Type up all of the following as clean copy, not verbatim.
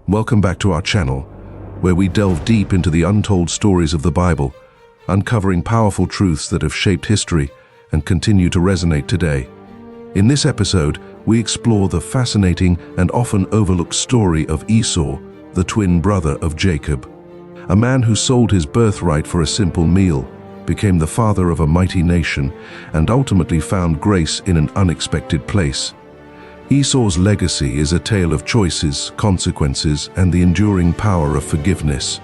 Welcome back to our channel, where we delve deep into the untold stories of the Bible, uncovering powerful truths that have shaped history and continue to resonate today. In this episode, we explore the fascinating and often overlooked story of Esau, the twin brother of Jacob. A man who sold his birthright for a simple meal, became the father of a mighty nation, and ultimately found grace in an unexpected place. Esau's legacy is a tale of choices, consequences, and the enduring power of forgiveness.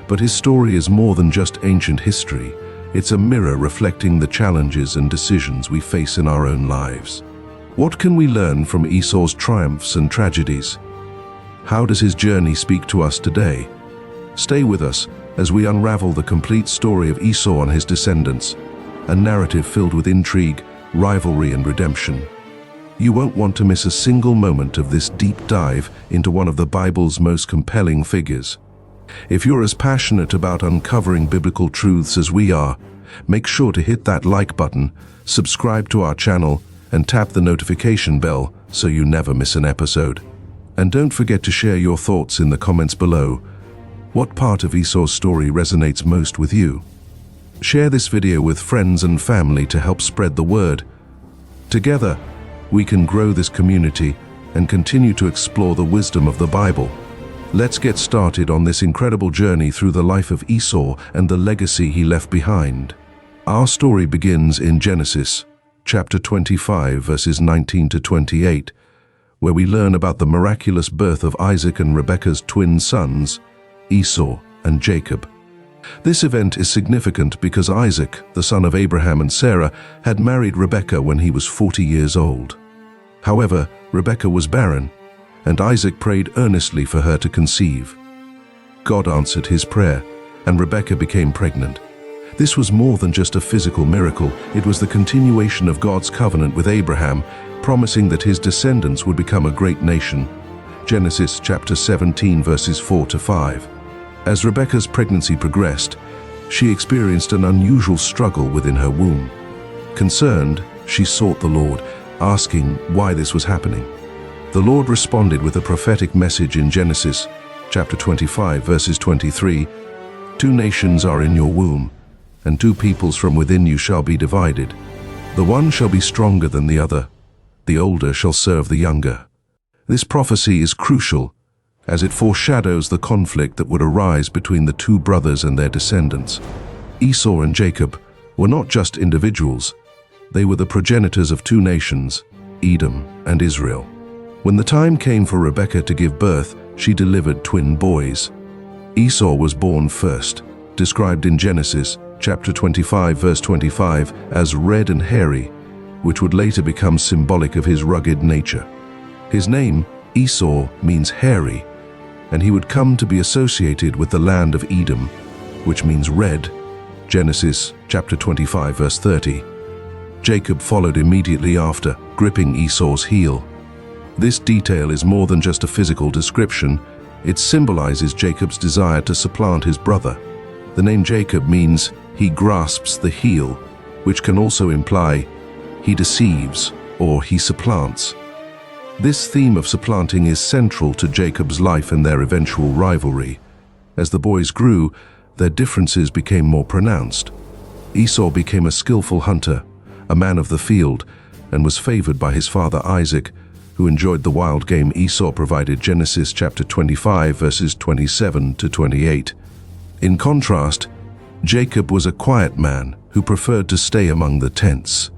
But his story is more than just ancient history. It's a mirror reflecting the challenges and decisions we face in our own lives. What can we learn from Esau's triumphs and tragedies? How does his journey speak to us today? Stay with us as we unravel the complete story of Esau and his descendants, a narrative filled with intrigue, rivalry, and redemption. You won't want to miss a single moment of this deep dive into one of the Bible's most compelling figures. If you're as passionate about uncovering biblical truths as we are, make sure to hit that like button, subscribe to our channel, and tap the notification bell so you never miss an episode. And don't forget to share your thoughts in the comments below. What part of Esau's story resonates most with you? Share this video with friends and family to help spread the word. Together, we can grow this community and continue to explore the wisdom of the Bible. Let's get started on this incredible journey through the life of Esau and the legacy he left behind. Our story begins in Genesis, chapter 25, verses 19 to 28, where we learn about the miraculous birth of Isaac and Rebekah's twin sons, Esau and Jacob. This event is significant because Isaac, the son of Abraham and Sarah, had married Rebekah when he was 40 years old. However, Rebekah was barren, and Isaac prayed earnestly for her to conceive. God answered his prayer, and Rebekah became pregnant. This was more than just a physical miracle. It was the continuation of God's covenant with Abraham, promising that his descendants would become a great nation. Genesis chapter 17, verses 4 to 5. As Rebekah's pregnancy progressed, she experienced an unusual struggle within her womb. Concerned, she sought the Lord, asking why this was happening. The Lord responded with a prophetic message in Genesis chapter 25, verses 23. "Two nations are in your womb, and two peoples from within you shall be divided. The one shall be stronger than the other. The older shall serve the younger." This prophecy is crucial, as it foreshadows the conflict that would arise between the two brothers and their descendants. Esau and Jacob were not just individuals. They were the progenitors of two nations, Edom and Israel. When the time came for Rebekah to give birth, she delivered twin boys. Esau was born first, described in Genesis chapter 25, verse 25, as red and hairy, which would later become symbolic of his rugged nature. His name, Esau, means hairy, and he would come to be associated with the land of Edom, which means red. Genesis chapter 25, verse 30. Jacob followed immediately after, gripping Esau's heel. This detail is more than just a physical description. It symbolizes Jacob's desire to supplant his brother. The name Jacob means he grasps the heel, which can also imply he deceives or he supplants. This theme of supplanting is central to Jacob's life and their eventual rivalry. As the boys grew, their differences became more pronounced. Esau became a skillful hunter, a man of the field, and was favored by his father Isaac, who enjoyed the wild game Esau provided. Genesis chapter 25, verses 27 to 28. In contrast, Jacob was a quiet man who preferred to stay among the tents.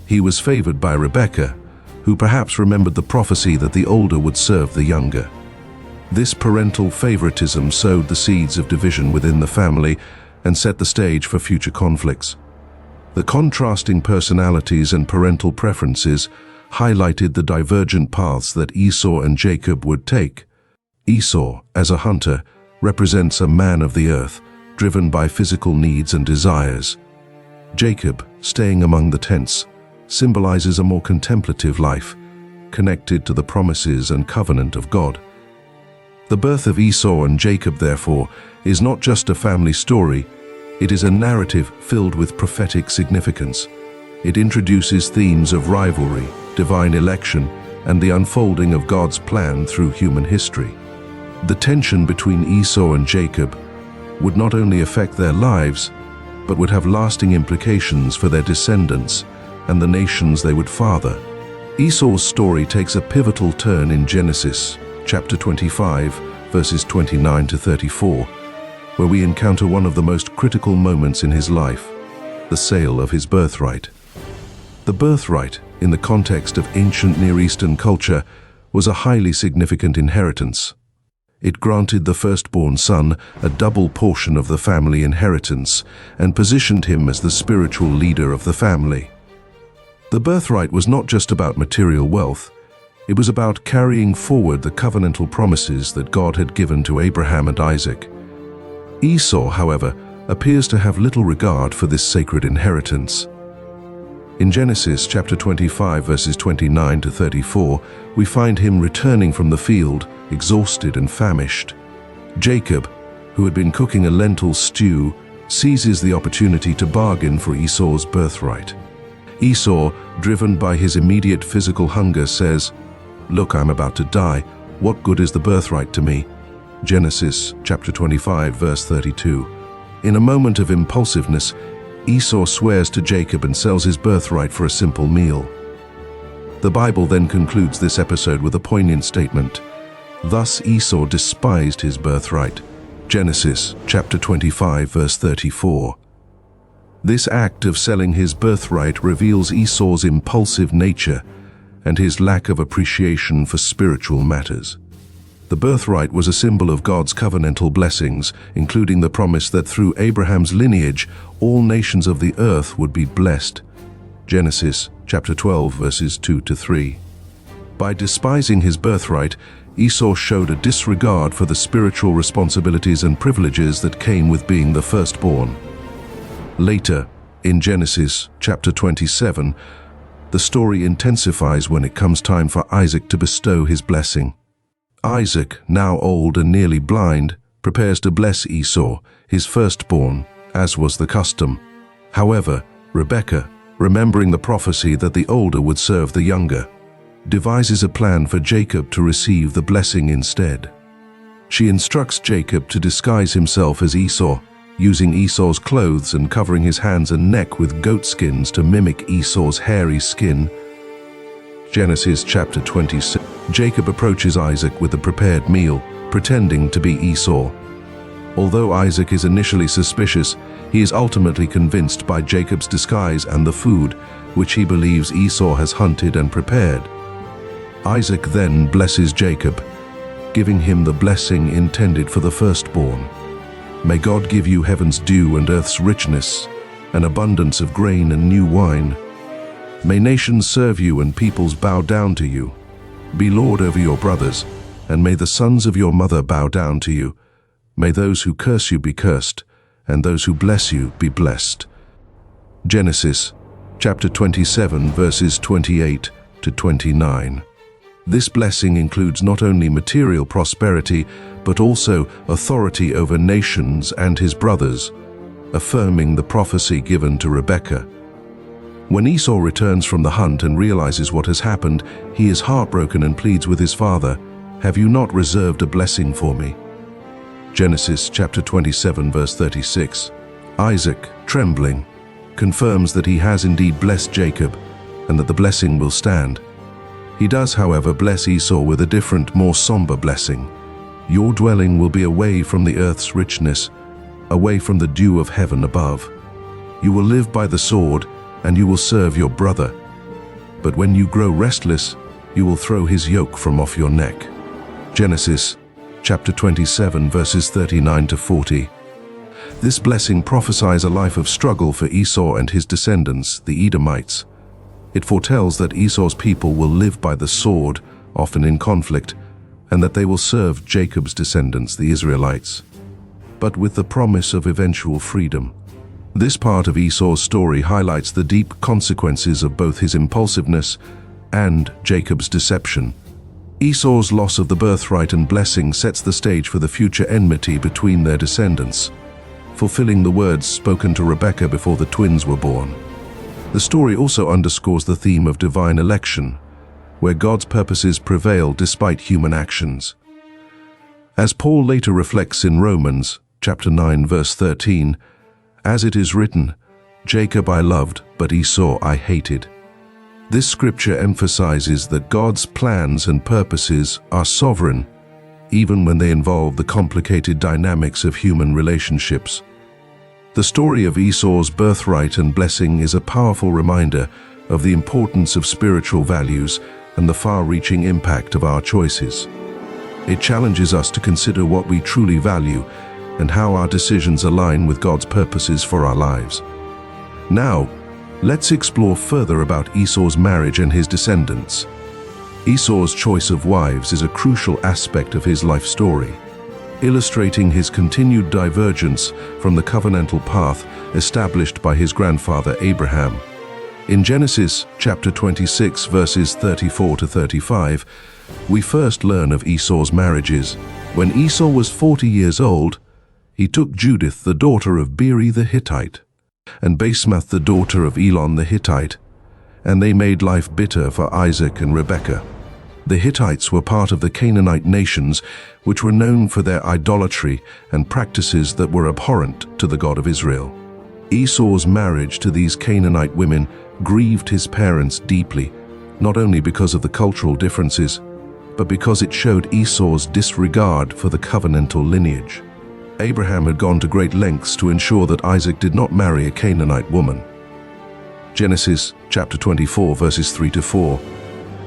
He was favored by Rebekah, who perhaps remembered the prophecy that the older would serve the younger. This parental favoritism sowed the seeds of division within the family and set the stage for future conflicts. The contrasting personalities and parental preferences highlighted the divergent paths that Esau and Jacob would take. Esau, as a hunter, represents a man of the earth, driven by physical needs and desires. Jacob, staying among the tents, symbolizes a more contemplative life, connected to the promises and covenant of God. The birth of Esau and Jacob, therefore, is not just a family story. It is a narrative filled with prophetic significance. It introduces themes of rivalry, divine election, and the unfolding of God's plan through human history. The tension between Esau and Jacob would not only affect their lives, but would have lasting implications for their descendants and the nations they would father. Esau's story takes a pivotal turn in Genesis chapter 25, verses 29 to 34, where we encounter one of the most critical moments in his life, the sale of his birthright. The birthright, in the context of ancient Near Eastern culture, was a highly significant inheritance. It granted the firstborn son a double portion of the family inheritance and positioned him as the spiritual leader of the family. The birthright was not just about material wealth, it was about carrying forward the covenantal promises that God had given to Abraham and Isaac. Esau, however, appears to have little regard for this sacred inheritance. In Genesis chapter 25, verses 29 to 34, we find him returning from the field, exhausted and famished. Jacob, who had been cooking a lentil stew, seizes the opportunity to bargain for Esau's birthright. Esau, driven by his immediate physical hunger, says, "Look, I'm about to die. What good is the birthright to me?" Genesis chapter 25, verse 32. In a moment of impulsiveness, Esau swears to Jacob and sells his birthright for a simple meal. The Bible then concludes this episode with a poignant statement. Thus Esau despised his birthright. Genesis chapter 25, verse 34. This act of selling his birthright reveals Esau's impulsive nature and his lack of appreciation for spiritual matters. The birthright was a symbol of God's covenantal blessings, including the promise that through Abraham's lineage, all nations of the earth would be blessed. Genesis chapter 12, verses 2 to 3. By despising his birthright, Esau showed a disregard for the spiritual responsibilities and privileges that came with being the firstborn. Later, in Genesis chapter 27, the story intensifies when it comes time for Isaac to bestow his blessing. Isaac, now old and nearly blind, prepares to bless Esau, his firstborn, as was the custom. However, Rebekah, remembering the prophecy that the older would serve the younger, devises a plan for Jacob to receive the blessing instead. She instructs Jacob to disguise himself as Esau, using Esau's clothes and covering his hands and neck with goat skins to mimic Esau's hairy skin. Genesis chapter 26. Jacob approaches Isaac with a prepared meal, pretending to be Esau. Although Isaac is initially suspicious, he is ultimately convinced by Jacob's disguise and the food, which he believes Esau has hunted and prepared. Isaac then blesses Jacob, giving him the blessing intended for the firstborn. May God give you heaven's dew and earth's richness, an abundance of grain and new wine. May nations serve you and peoples bow down to you. Be Lord over your brothers, and may the sons of your mother bow down to you. May those who curse you be cursed, and those who bless you be blessed. Genesis chapter 27, verses 28 to 29. This blessing includes not only material prosperity, but also authority over nations and his brothers, affirming the prophecy given to Rebekah. When Esau returns from the hunt and realizes what has happened, he is heartbroken and pleads with his father, "Have you not reserved a blessing for me?" Genesis chapter 27, verse 36. Isaac, trembling, confirms that he has indeed blessed Jacob and that the blessing will stand. He does, however, bless Esau with a different, more somber blessing. Your dwelling will be away from the earth's richness, away from the dew of heaven above. You will live by the sword, and you will serve your brother. But when you grow restless, you will throw his yoke from off your neck. Genesis chapter 27, verses 39 to 40. This blessing prophesies a life of struggle for Esau and his descendants, the Edomites. It foretells that Esau's people will live by the sword, often in conflict, and that they will serve Jacob's descendants, the Israelites, but with the promise of eventual freedom. This part of Esau's story highlights the deep consequences of both his impulsiveness and Jacob's deception. Esau's loss of the birthright and blessing sets the stage for the future enmity between their descendants, fulfilling the words spoken to Rebekah before the twins were born. The story also underscores the theme of divine election, where God's purposes prevail despite human actions. As Paul later reflects in Romans, chapter 9, verse 13, "As it is written, Jacob I loved, but Esau I hated." This scripture emphasizes that God's plans and purposes are sovereign, even when they involve the complicated dynamics of human relationships. The story of Esau's birthright and blessing is a powerful reminder of the importance of spiritual values and the far-reaching impact of our choices. It challenges us to consider what we truly value and how our decisions align with God's purposes for our lives. Now, let's explore further about Esau's marriage and his descendants. Esau's choice of wives is a crucial aspect of his life story, illustrating his continued divergence from the covenantal path established by his grandfather Abraham. In Genesis chapter 26, verses 34 to 35, we first learn of Esau's marriages. When Esau was 40 years old, he took Judith, the daughter of Beeri the Hittite, and Basemath, the daughter of Elon the Hittite, and they made life bitter for Isaac and Rebekah. The Hittites were part of the Canaanite nations, which were known for their idolatry and practices that were abhorrent to the God of Israel. Esau's marriage to these Canaanite women grieved his parents deeply, not only because of the cultural differences, but because it showed Esau's disregard for the covenantal lineage. Abraham had gone to great lengths to ensure that Isaac did not marry a Canaanite woman. Genesis chapter 24, verses 3 to 4.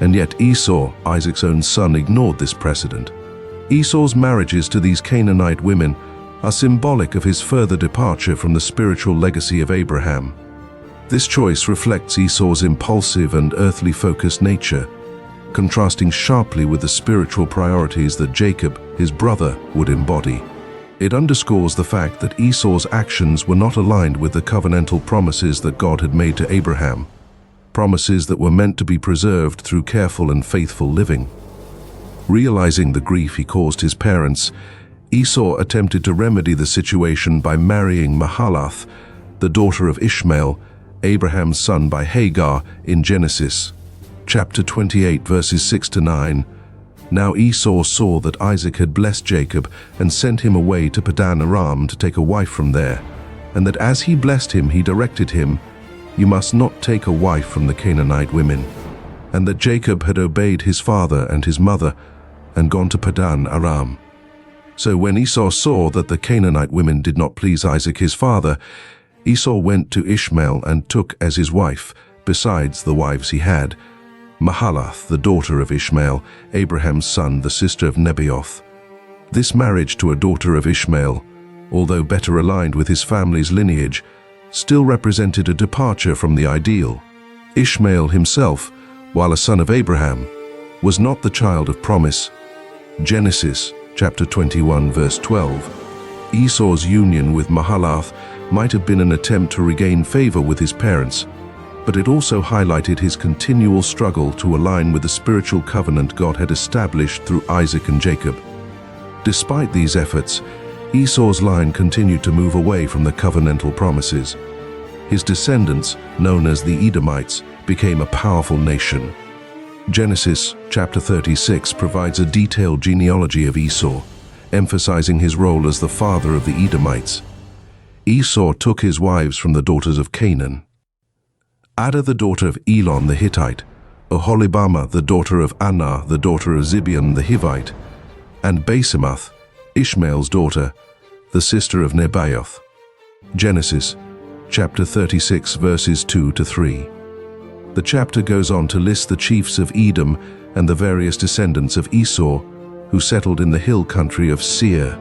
And yet Esau, Isaac's own son, ignored this precedent. Esau's marriages to these Canaanite women are symbolic of his further departure from the spiritual legacy of Abraham. This choice reflects Esau's impulsive and earthly-focused nature, contrasting sharply with the spiritual priorities that Jacob, his brother, would embody. It underscores the fact that Esau's actions were not aligned with the covenantal promises that God had made to Abraham, promises that were meant to be preserved through careful and faithful living. Realizing the grief he caused his parents, Esau attempted to remedy the situation by marrying Mahalath, the daughter of Ishmael, Abraham's son by Hagar, in Genesis chapter 28, verses 6 to 9. Now Esau saw that Isaac had blessed Jacob and sent him away to Padan Aram to take a wife from there, and that as he blessed him, he directed him, "You must not take a wife from the Canaanite women," and that Jacob had obeyed his father and his mother and gone to Padan Aram. So when Esau saw that the Canaanite women did not please Isaac his father, Esau went to Ishmael and took as his wife, besides the wives he had, Mahalath, the daughter of Ishmael, Abraham's son, the sister of Nebaioth. This marriage to a daughter of Ishmael, although better aligned with his family's lineage, still represented a departure from the ideal. Ishmael himself, while a son of Abraham, was not the child of promise. Genesis chapter 21, verse 12. Esau's union with Mahalath might have been an attempt to regain favor with his parents, but it also highlighted his continual struggle to align with the spiritual covenant God had established through Isaac and Jacob. Despite these efforts, Esau's line continued to move away from the covenantal promises. His descendants, known as the Edomites, became a powerful nation. Genesis chapter 36 provides a detailed genealogy of Esau, emphasizing his role as the father of the Edomites. Esau took his wives from the daughters of Canaan: Ada, the daughter of Elon the Hittite, Oholibamah, the daughter of Anah, the daughter of Zibeon the Hivite, and Basemath, Ishmael's daughter, the sister of Nebaioth. Genesis chapter 36, verses 2 to 3. The chapter goes on to list the chiefs of Edom and the various descendants of Esau who settled in the hill country of Seir.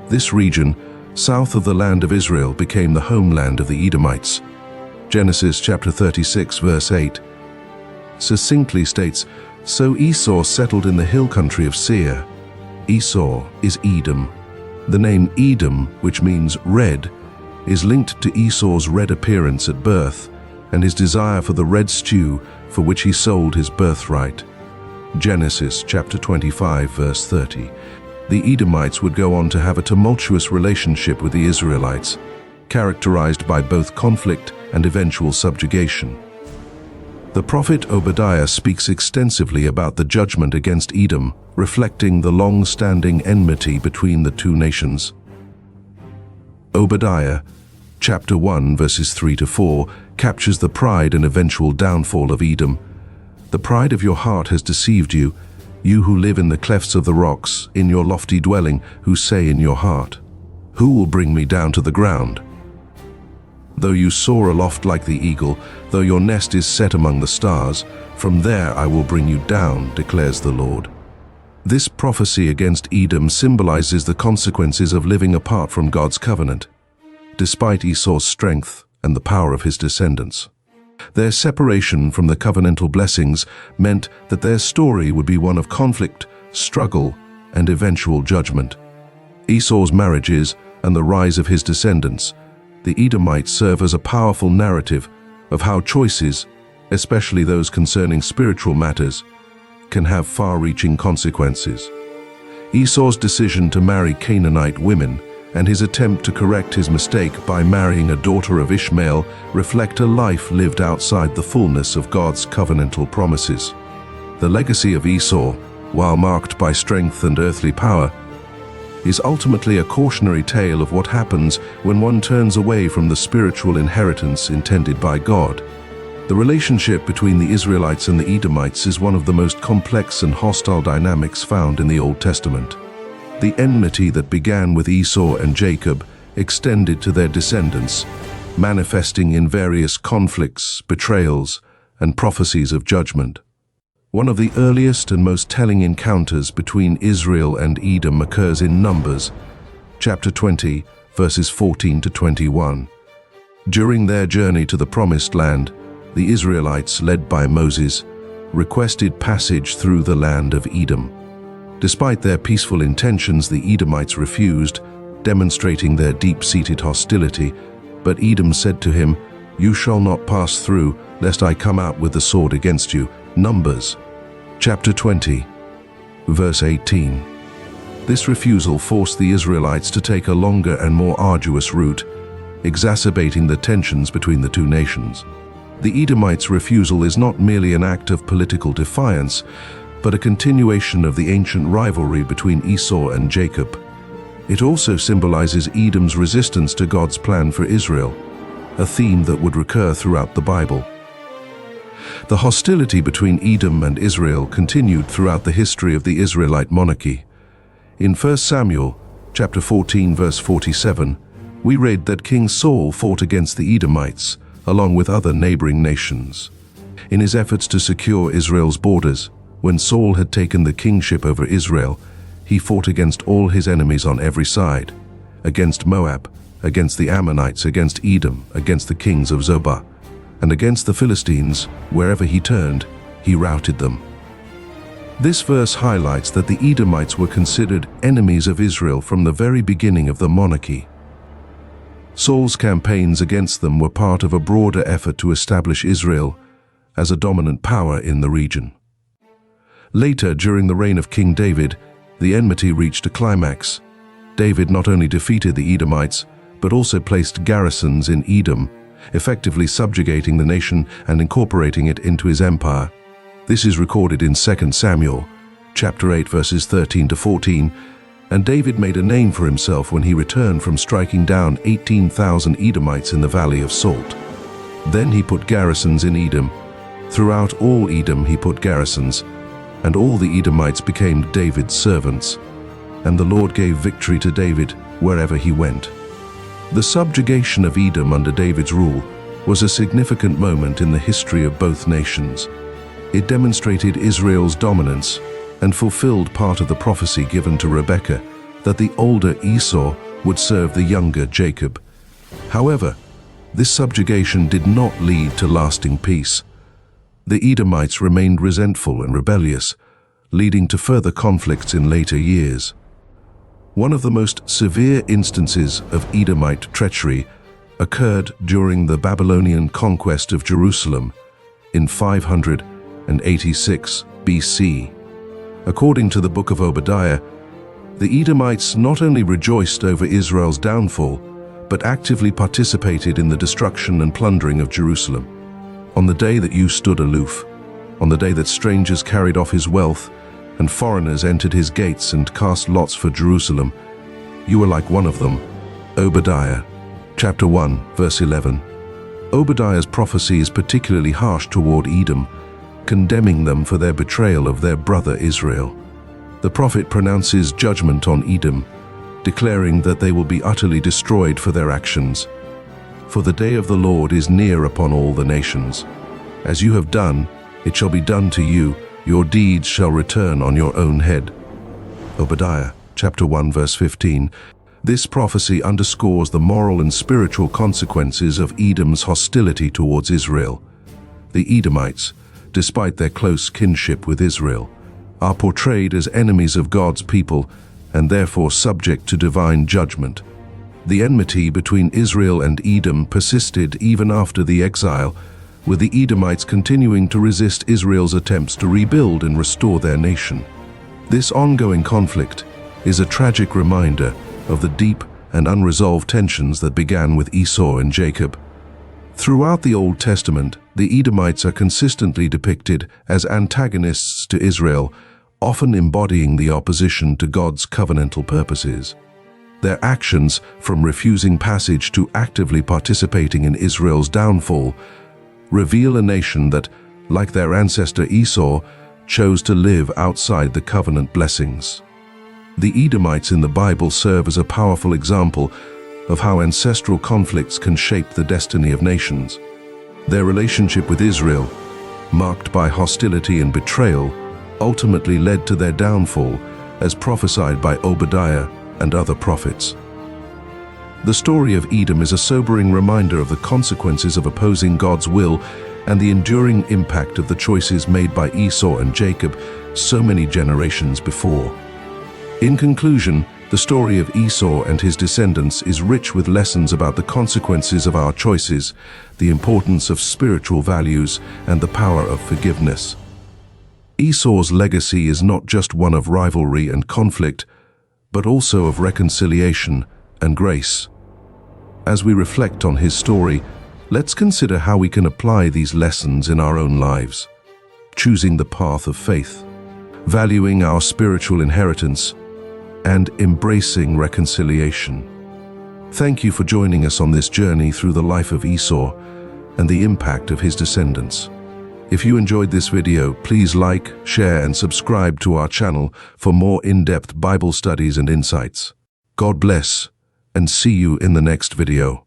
This region, south of the land of Israel, became the homeland of the Edomites. Genesis chapter 36, verse 8, succinctly states, "So Esau settled in the hill country of Seir." Esau is Edom. The name Edom, which means red, is linked to Esau's red appearance at birth and his desire for the red stew for which he sold his birthright. Genesis chapter 25, verse 30. The Edomites would go on to have a tumultuous relationship with the Israelites, characterized by both conflict and eventual subjugation. The prophet Obadiah speaks extensively about the judgment against Edom, reflecting the long-standing enmity between the two nations. Obadiah, chapter 1, verses 3 to 4, captures the pride and eventual downfall of Edom. The pride of your heart has deceived you, you who live in the clefts of the rocks, in your lofty dwelling, who say in your heart, "Who will bring me down to the ground?" Though you soar aloft like the eagle, though your nest is set among the stars, from there I will bring you down, declares the Lord. This prophecy against Edom symbolizes the consequences of living apart from God's covenant, despite Esau's strength and the power of his descendants. Their separation from the covenantal blessings meant that their story would be one of conflict, struggle, and eventual judgment. Esau's marriages and the rise of his descendants, the Edomites, serve as a powerful narrative of how choices, especially those concerning spiritual matters, can have far-reaching consequences. Esau's decision to marry Canaanite women and his attempt to correct his mistake by marrying a daughter of Ishmael reflect a life lived outside the fullness of God's covenantal promises. The legacy of Esau, while marked by strength and earthly power, is ultimately a cautionary tale of what happens when one turns away from the spiritual inheritance intended by God. The relationship between the Israelites and the Edomites is one of the most complex and hostile dynamics found in the Old Testament. The enmity that began with Esau and Jacob extended to their descendants, manifesting in various conflicts, betrayals, and prophecies of judgment. One of the earliest and most telling encounters between Israel and Edom occurs in Numbers, chapter 20, verses 14 to 21. During their journey to the Promised Land, the Israelites, led by Moses, requested passage through the land of Edom. Despite their peaceful intentions, the Edomites refused, demonstrating their deep-seated hostility. But Edom said to him, "You shall not pass through, lest I come out with the sword against you." Numbers, chapter 20, verse 18. This refusal forced the Israelites to take a longer and more arduous route, exacerbating the tensions between the two nations. The Edomites' refusal is not merely an act of political defiance, but a continuation of the ancient rivalry between Esau and Jacob. It also symbolizes Edom's resistance to God's plan for Israel, a theme that would recur throughout the Bible. The hostility between Edom and Israel continued throughout the history of the Israelite monarchy. In 1 Samuel, chapter 14, verse 47, we read that King Saul fought against the Edomites, along with other neighboring nations. In his efforts to secure Israel's borders, when Saul had taken the kingship over Israel, he fought against all his enemies on every side, against Moab, against the Ammonites, against Edom, against the kings of Zobah, and against the Philistines. Wherever he turned, he routed them. This verse highlights that the Edomites were considered enemies of Israel from the very beginning of the monarchy. Saul's campaigns against them were part of a broader effort to establish Israel as a dominant power in the region. Later, during the reign of King David, the enmity reached a climax. David not only defeated the Edomites, but also placed garrisons in Edom, effectively subjugating the nation and incorporating it into his empire. This is recorded in 2 Samuel, chapter 8, verses 13 to 14, and David made a name for himself when he returned from striking down 18,000 Edomites in the Valley of Salt. Then he put garrisons in Edom. Throughout all Edom he put garrisons, and all the Edomites became David's servants, and the Lord gave victory to David wherever he went. The subjugation of Edom under David's rule was a significant moment in the history of both nations. It demonstrated Israel's dominance and fulfilled part of the prophecy given to Rebekah that the older Esau would serve the younger Jacob. However, this subjugation did not lead to lasting peace. The Edomites remained resentful and rebellious, leading to further conflicts in later years. One of the most severe instances of Edomite treachery occurred during the Babylonian conquest of Jerusalem in 586 BC. According to the book of Obadiah, the Edomites not only rejoiced over Israel's downfall, but actively participated in the destruction and plundering of Jerusalem. On the day that you stood aloof, on the day that strangers carried off his wealth, and foreigners entered his gates and cast lots for Jerusalem, you were like one of them. Obadiah, chapter 1, verse 11. Obadiah's prophecy is particularly harsh toward Edom, condemning them for their betrayal of their brother Israel. The prophet pronounces judgment on Edom, declaring that they will be utterly destroyed for their actions. For the day of the Lord is near upon all the nations. As you have done, it shall be done to you, your deeds shall return on your own head. Obadiah, chapter 1, verse 15. This prophecy underscores the moral and spiritual consequences of Edom's hostility towards Israel. The Edomites, despite their close kinship with Israel, are portrayed as enemies of God's people and therefore subject to divine judgment. The enmity between Israel and Edom persisted even after the exile, with the Edomites continuing to resist Israel's attempts to rebuild and restore their nation. This ongoing conflict is a tragic reminder of the deep and unresolved tensions that began with Esau and Jacob. Throughout the Old Testament, the Edomites are consistently depicted as antagonists to Israel, often embodying the opposition to God's covenantal purposes. Their actions, from refusing passage to actively participating in Israel's downfall, reveal a nation that, like their ancestor Esau, chose to live outside the covenant blessings. The Edomites in the Bible serve as a powerful example of how ancestral conflicts can shape the destiny of nations. Their relationship with Israel, marked by hostility and betrayal, ultimately led to their downfall, as prophesied by Obadiah and other prophets. The story of Edom is a sobering reminder of the consequences of opposing God's will and the enduring impact of the choices made by Esau and Jacob so many generations before. In conclusion, the story of Esau and his descendants is rich with lessons about the consequences of our choices, the importance of spiritual values, and the power of forgiveness. Esau's legacy is not just one of rivalry and conflict, but also of reconciliation and grace. As we reflect on his story, let's consider how we can apply these lessons in our own lives. Choosing the path of faith, valuing our spiritual inheritance, and embracing reconciliation. Thank you for joining us on this journey through the life of Esau and the impact of his descendants. If you enjoyed this video, please like, share, and subscribe to our channel for more in-depth Bible studies and insights. God bless, and see you in the next video.